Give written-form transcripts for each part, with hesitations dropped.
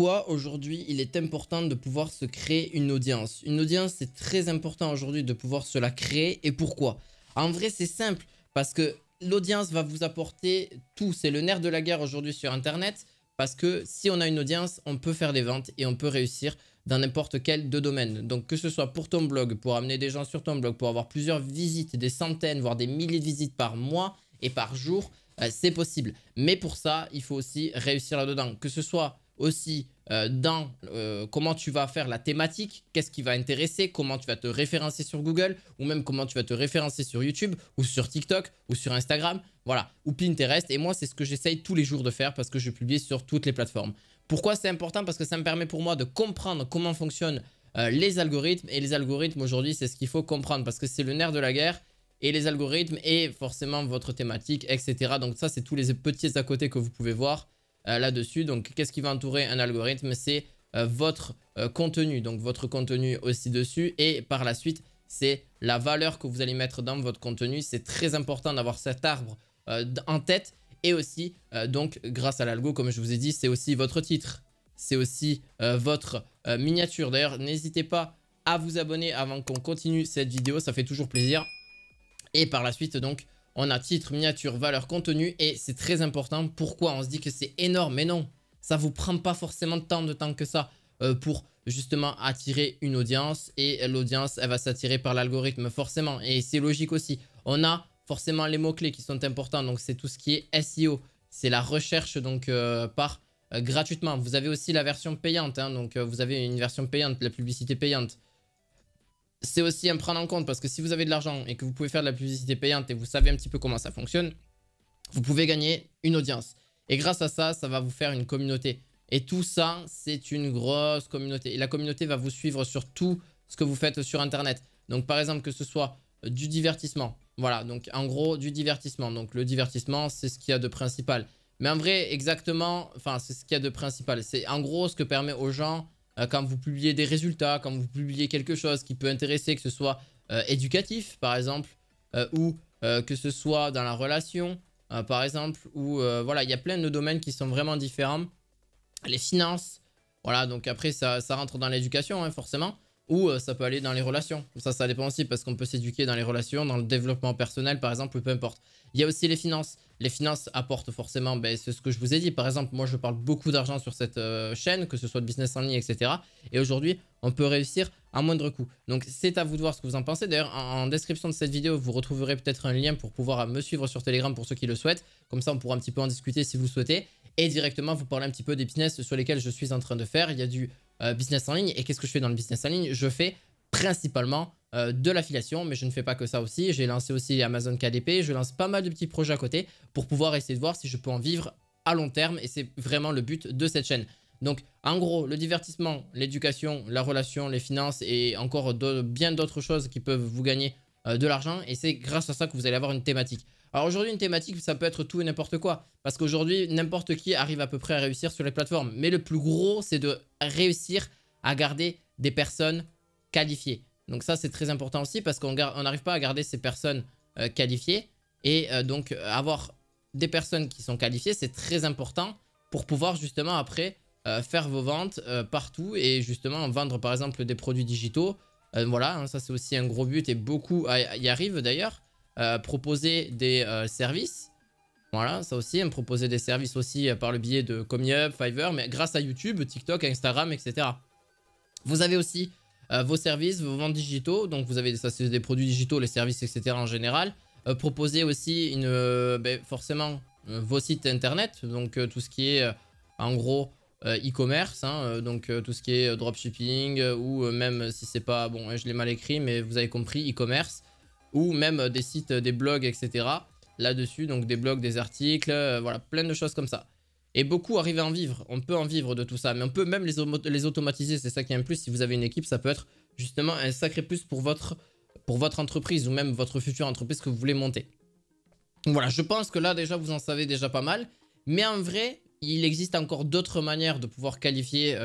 Pourquoi aujourd'hui il est important de pouvoir se créer une audience? Une audience, c'est très important aujourd'hui de pouvoir se la créer. Et pourquoi? En vrai, c'est simple parce que l'audience va vous apporter tout. C'est le nerf de la guerre aujourd'hui sur Internet parce que si on a une audience, on peut faire des ventes et on peut réussir dans n'importe quel de domaine. Donc que ce soit pour ton blog, pour amener des gens sur ton blog, pour avoir plusieurs visites, des centaines, voire des milliers de visites par mois et par jour, c'est possible. Mais pour ça, il faut aussi réussir là-dedans. Que ce soit aussi dans comment tu vas faire la thématique, qu'est-ce qui va intéresser, comment tu vas te référencer sur Google ou même comment tu vas te référencer sur YouTube ou sur TikTok ou sur Instagram, voilà, ou Pinterest. Et moi, c'est ce que j'essaye tous les jours de faire parce que je publie sur toutes les plateformes. Pourquoi c'est important? Parce que ça me permet pour moi de comprendre comment fonctionnent les algorithmes. Et les algorithmes aujourd'hui, c'est ce qu'il faut comprendre parce que c'est le nerf de la guerre. Et les algorithmes et forcément votre thématique, etc. Donc ça, c'est tous les petits à côté que vous pouvez voir là-dessus. Donc, qu'est-ce qui va entourer un algorithme? C'est votre contenu. Donc, votre contenu aussi dessus. Et par la suite, c'est la valeur que vous allez mettre dans votre contenu. C'est très important d'avoir cet arbre en tête. Et aussi, donc, grâce à l'algo, comme je vous ai dit, c'est aussi votre titre. C'est aussi votre miniature. D'ailleurs, n'hésitez pas à vous abonner avant qu'on continue cette vidéo. Ça fait toujours plaisir. Et par la suite, donc, on a titre, miniature, valeur, contenu. Et c'est très important. Pourquoi? On se dit que c'est énorme. Mais non, ça ne vous prend pas forcément tant de temps que ça pour justement attirer une audience. Et l'audience, elle va s'attirer par l'algorithme forcément. Et c'est logique aussi. On a forcément les mots-clés qui sont importants. Donc, c'est tout ce qui est SEO. C'est la recherche donc gratuitement. Vous avez aussi la version payante. Hein, donc, vous avez une version payante, la publicité payante. C'est aussi à prendre en compte parce que si vous avez de l'argent et que vous pouvez faire de la publicité payante et vous savez un petit peu comment ça fonctionne, vous pouvez gagner une audience. Et grâce à ça, ça va vous faire une communauté. Et tout ça, c'est une grosse communauté. Et la communauté va vous suivre sur tout ce que vous faites sur Internet. Donc par exemple, que ce soit du divertissement. Voilà, donc en gros, du divertissement. Donc le divertissement, c'est ce qu'il y a de principal. Mais en vrai, exactement, enfin, c'est ce qu'il y a de principal. C'est en gros ce que permet aux gens... quand vous publiez des résultats, quand vous publiez quelque chose qui peut intéresser, que ce soit éducatif par exemple, ou que ce soit dans la relation par exemple, ou voilà, il y a plein de domaines qui sont vraiment différents. Les finances, voilà, donc après ça rentre dans l'éducation hein, forcément, ou ça peut aller dans les relations. Ça dépend aussi parce qu'on peut s'éduquer dans les relations, dans le développement personnel par exemple, peu importe. Il y a aussi les finances. Les finances apportent forcément, ben, c'est ce que je vous ai dit. Par exemple, moi je parle beaucoup d'argent sur cette chaîne, que ce soit de business en ligne, etc. Et aujourd'hui, on peut réussir à moindre coût. Donc c'est à vous de voir ce que vous en pensez. D'ailleurs, en description de cette vidéo, vous retrouverez peut-être un lien pour pouvoir me suivre sur Telegram pour ceux qui le souhaitent. Comme ça, on pourra un petit peu en discuter si vous souhaitez. Et directement, vous parler un petit peu des business sur lesquels je suis en train de faire. Il y a du business en ligne. Et qu'est-ce que je fais dans le business en ligne? Je fais principalement de l'affiliation, mais je ne fais pas que ça aussi. J'ai lancé aussi Amazon KDP, je lance pas mal de petits projets à côté pour pouvoir essayer de voir si je peux en vivre à long terme et c'est vraiment le but de cette chaîne. Donc en gros, le divertissement, l'éducation, la relation, les finances et encore bien d'autres choses qui peuvent vous gagner de l'argent et c'est grâce à ça que vous allez avoir une thématique. Alors aujourd'hui, une thématique, ça peut être tout et n'importe quoi parce qu'aujourd'hui, n'importe qui arrive à peu près à réussir sur les plateformes. Mais le plus gros, c'est de réussir à garder des personnes qualifiées. Donc ça, c'est très important aussi parce qu'on n'arrive pas à garder ces personnes qualifiées. Et donc, avoir des personnes qui sont qualifiées, c'est très important pour pouvoir justement après faire vos ventes partout et justement vendre par exemple des produits digitaux. Voilà, hein, ça c'est aussi un gros but et beaucoup y arrivent d'ailleurs. Proposer des services. Voilà, ça aussi, proposer des services aussi par le biais de ComiUp, Fiverr, mais grâce à YouTube, TikTok, Instagram, etc. Vous avez aussi... vos services, vos ventes digitaux, donc vous avez ça c'est des produits digitaux, les services etc en général. Proposer aussi forcément vos sites internet, donc tout ce qui est en gros e-commerce, hein, donc tout ce qui est dropshipping ou même si c'est pas, bon je l'ai mal écrit mais vous avez compris, e-commerce ou même des sites, des blogs etc. là-dessus, donc des blogs, des articles, voilà plein de choses comme ça. Et beaucoup arrivent à en vivre. On peut en vivre de tout ça. Mais on peut même les automatiser. C'est ça qui est un plus. Si vous avez une équipe, ça peut être justement un sacré plus pour votre entreprise ou même votre future entreprise que vous voulez monter. Donc voilà, je pense que là déjà, vous en savez déjà pas mal. Mais en vrai, il existe encore d'autres manières de pouvoir qualifier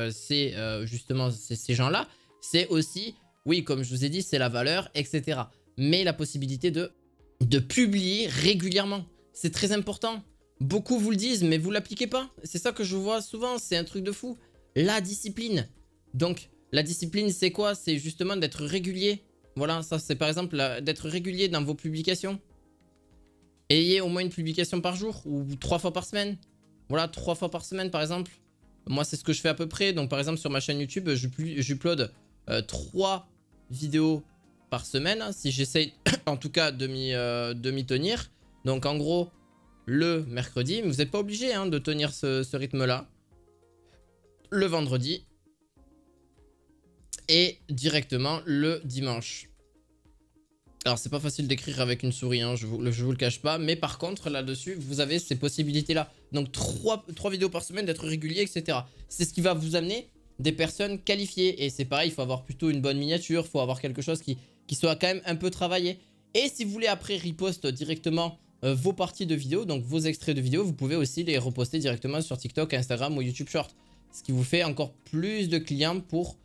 justement ces gens-là. C'est aussi, oui, comme je vous ai dit, c'est la valeur, etc. Mais la possibilité de publier régulièrement. C'est très important. Beaucoup vous le disent, mais vous l'appliquez pas. C'est ça que je vois souvent, c'est un truc de fou. la discipline. Donc, la discipline, c'est quoi? C'est justement d'être régulier. Voilà, ça c'est par exemple d'être régulier dans vos publications. Ayez au moins une publication par jour ou 3 fois par semaine. Voilà, 3 fois par semaine par exemple. Moi, c'est ce que je fais à peu près. Donc, par exemple, sur ma chaîne YouTube, j'upload 3 vidéos par semaine. Si j'essaye en tout cas de m'y tenir. Donc, en gros, le mercredi. Mais vous n'êtes pas obligé hein, de tenir ce rythme-là. Le vendredi. Et directement le dimanche. Alors c'est pas facile d'écrire avec une souris, hein, je vous le cache pas. Mais par contre là-dessus vous avez ces possibilités là. Donc 3 vidéos par semaine, d'être régulier, etc. C'est ce qui va vous amener des personnes qualifiées. Et c'est pareil, il faut avoir plutôt une bonne miniature. Il faut avoir quelque chose qui soit quand même un peu travaillé. Et si vous voulez après repost directement vos parties de vidéos, donc vos extraits de vidéos, vous pouvez aussi les reposter directement sur TikTok, Instagram ou YouTube Short. Ce qui vous fait encore plus de clients pour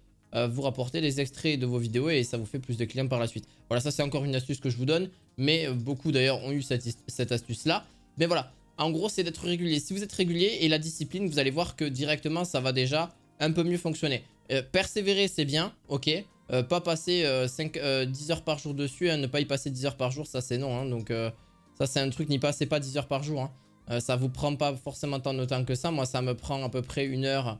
vous rapporter des extraits de vos vidéos et ça vous fait plus de clients par la suite. Voilà, ça c'est encore une astuce que je vous donne, mais beaucoup d'ailleurs ont eu cette astuce là. Mais voilà, en gros c'est d'être régulier. Si vous êtes régulier et la discipline, vous allez voir que directement ça va déjà un peu mieux fonctionner. Persévérer c'est bien, ok. Pas passer 10 heures par jour dessus, hein, ne pas y passer 10 heures par jour, ça c'est non. Hein, donc ça c'est un truc, n'y passez pas 10 heures par jour. Hein. Ça vous prend pas forcément tant de temps que ça. Moi ça me prend à peu près 1 heure.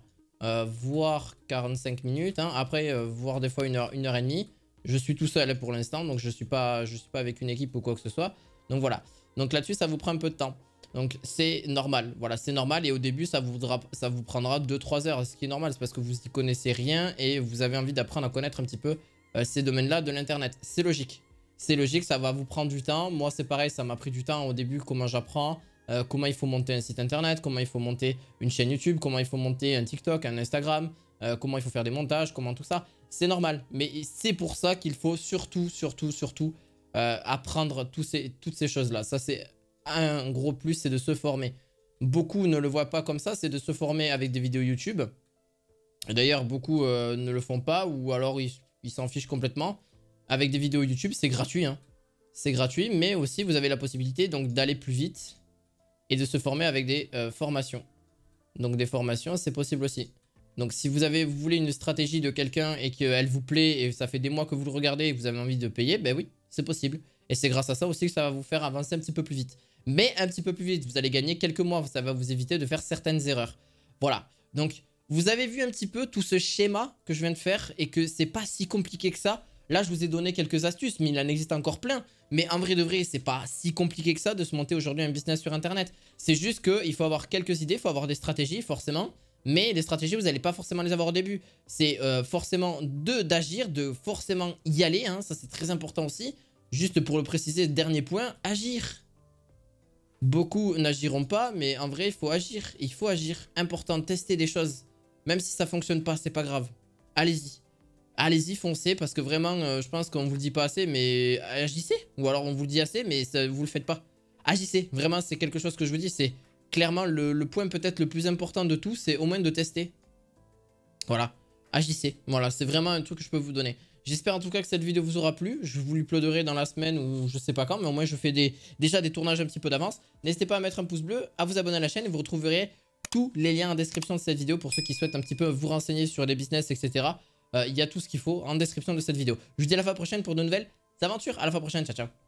Voire 45 minutes, hein. Après voire des fois 1 heure et demie. Je suis tout seul pour l'instant, donc je suis pas avec une équipe ou quoi que ce soit. Donc voilà, donc là-dessus ça vous prend un peu de temps. Donc c'est normal, voilà c'est normal. Et au début ça vous prendra 2-3 heures. Ce qui est normal, c'est parce que vous n'y connaissez rien et vous avez envie d'apprendre à connaître un petit peu ces domaines-là de l'internet. C'est logique, ça va vous prendre du temps. Moi c'est pareil, ça m'a pris du temps au début, comment j'apprends. Comment il faut monter un site internet, comment il faut monter une chaîne YouTube, comment il faut monter un TikTok, un Instagram, comment il faut faire des montages, comment tout ça. C'est normal, mais c'est pour ça qu'il faut surtout apprendre toutes ces choses-là. Ça, c'est un gros plus, c'est de se former. Beaucoup ne le voient pas comme ça, c'est de se former avec des vidéos YouTube. D'ailleurs, beaucoup ne le font pas ou alors ils s'en fichent complètement. Avec des vidéos YouTube, c'est gratuit. Hein. C'est gratuit, mais aussi vous avez la possibilité donc d'aller plus vite. Et de se former avec des formations. Donc des formations, c'est possible aussi. Donc si vous voulez une stratégie de quelqu'un et qu'elle vous plaît et ça fait des mois que vous le regardez et que vous avez envie de payer, ben oui, c'est possible. Et c'est grâce à ça aussi que ça va vous faire avancer un petit peu plus vite. Mais un petit peu plus vite, vous allez gagner quelques mois, ça va vous éviter de faire certaines erreurs. Voilà, donc vous avez vu un petit peu tout ce schéma que je viens de faire et que c'est pas si compliqué que ça. Là, je vous ai donné quelques astuces, mais il en existe encore plein. Mais en vrai de vrai, c'est pas si compliqué que ça de se monter aujourd'hui un business sur Internet. C'est juste qu'il faut avoir quelques idées, il faut avoir des stratégies, forcément. Mais les stratégies, vous n'allez pas forcément les avoir au début. C'est forcément d'agir, de forcément y aller. Hein, ça, c'est très important aussi. Juste pour le préciser, dernier point, agir. Beaucoup n'agiront pas, mais en vrai, il faut agir. Il faut agir. Important, tester des choses. Même si ça ne fonctionne pas, c'est pas grave. Allez-y. Allez-y, foncez, parce que vraiment, je pense qu'on vous le dit pas assez, mais agissez. Ou alors on vous le dit assez, mais ça, vous le faites pas. Agissez, vraiment, c'est quelque chose que je vous dis, c'est clairement le point peut-être le plus important de tout, c'est au moins de tester. Voilà, agissez. Voilà, c'est vraiment un truc que je peux vous donner. J'espère en tout cas que cette vidéo vous aura plu. Je vous l'uploaderai dans la semaine ou je sais pas quand, mais au moins je fais déjà des tournages un petit peu d'avance. N'hésitez pas à mettre un pouce bleu, à vous abonner à la chaîne et vous retrouverez tous les liens en description de cette vidéo pour ceux qui souhaitent un petit peu vous renseigner sur les business, etc. Il y a tout ce qu'il faut en description de cette vidéo. Je vous dis à la fois prochaine pour de nouvelles aventures. À la fois prochaine, ciao ciao.